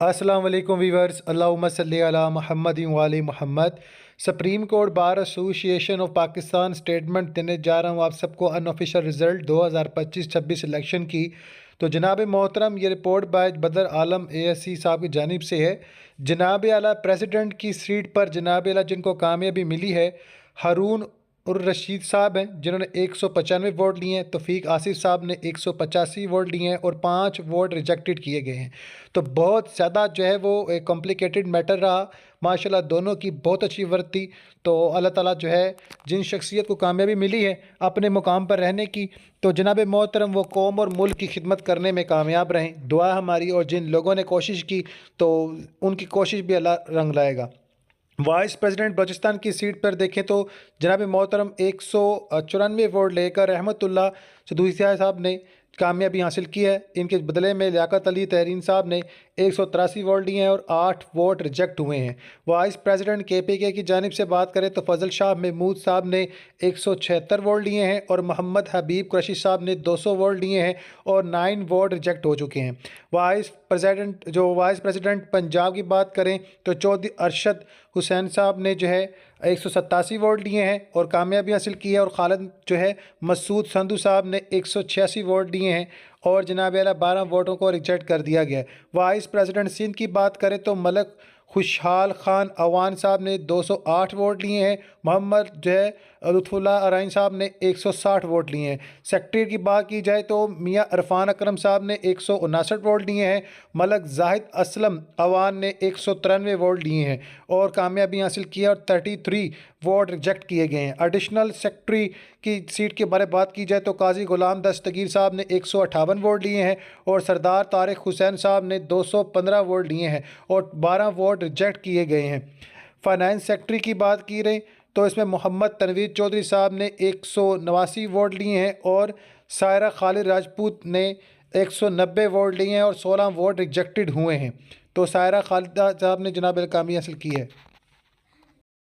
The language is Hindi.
अस्सलाम वालेकुम वीवर्स, अल्लाहुम्मा सल्ली अला मुहम्मद व आले Muhammad. Supreme court bar association of Pakistan statement देने जा रहा हूँ आप सबको अनऑफिशियल रिज़ल्ट 2025-26 इलेक्शन की। तो जनाब मोहतरम ये रिपोर्ट बाय बदर आलम ASC साहब की जानिब से है। जनाब आला प्रेसिडेंट की सीट पर जनाब आला जिनको कामयाबी मिली है हारून और रशीद साहब हैं जिन्होंने 195 वोट लिए हैं। तौफीक आसिफ साहब ने 185 वोट लिए हैं और 5 वोट रिजेक्टेड किए गए हैं। तो बहुत ज़्यादा जो है वो एक कॉम्प्लिकेटेड मैटर रहा। माशाल्लाह दोनों की बहुत अच्छी वर्क थी। तो अल्लाह ताला जो है जिन शख्सियत को कामयाबी मिली है अपने मुकाम पर रहने की, तो जनाब मोहतरम वो कौम और मुल्क की खिदमत करने में कामयाब रहें, दुआ हमारी। और जिन लोगों ने कोशिश की तो उनकी कोशिश भी अल्लाह रंग लाएगा। वाइस प्रेसिडेंट बलूचिस्तान की सीट पर देखें तो जनाब मोहतरम 194 वोट लेकर रहमतुल्लाह सदूसी साहब ने कामयाबी हासिल की है। इनके बदले में लियाकत अली तहरीन साहब ने 183 वोट लिए हैं और 8 वोट रिजेक्ट हुए हैं। वाइस प्रेसिडेंट KPK की जानिब से बात करें तो फजल शाह महमूद साहब ने 176 वोट लिए हैं और मोहम्मद हबीब कुरैशी साहब ने 200 वोट लिए हैं और 9 वोट रिजेक्ट हो चुके हैं। वाइस प्रेसिडेंट पंजाब की बात करें तो चौधरी अरशद हुसैन साहब ने जो है 187 वोट लिए हैं और कामयाबी हासिल की है। और खालिद जो है मसूद संधू साहब ने 186 वोट लिए हैं और जनाब आला 12 वोटों को रिजेक्ट कर दिया गया है। वाइस प्रेसिडेंट सिंध की बात करें तो मलक खुशहाल खान अवान साहब ने 208 वोट लिए हैं। मोहम्मद जो है लुत्फुल्लाह अराइन साहब ने 160 वोट लिए हैं। सेक्रेटरी की बात की जाए तो मियाँ इरफान अकरम साहब ने 159 वोट लिए हैं। मलक जाहिद असलम अवान ने 193 वोट लिए हैं और कामयाबी हासिल की है और 33 वोट रिजेक्ट किए गए हैं। एडिशनल सेक्रेटरी की सीट के बारे में बात की जाए तो काजी गुलाम दस्तगीर साहब ने 158 वोट लिए हैं और सरदार तारिक हुसैन साहब ने 215 वोट लिए हैं और 12 वोट रिजेक्ट किए गए हैं। फाइनेंस सेक्रेटरी की बात की रही तो इसमें मोहम्मद तनवीर चौधरी साहब ने 189 वोट लिए हैं और सायरा खालिद राजपूत ने 190 वोट लिए हैं और 16 वोट रिजेक्टेड हुए हैं। तो सायरा खालिद साहब ने जनाब कामयाबी हासिल की है।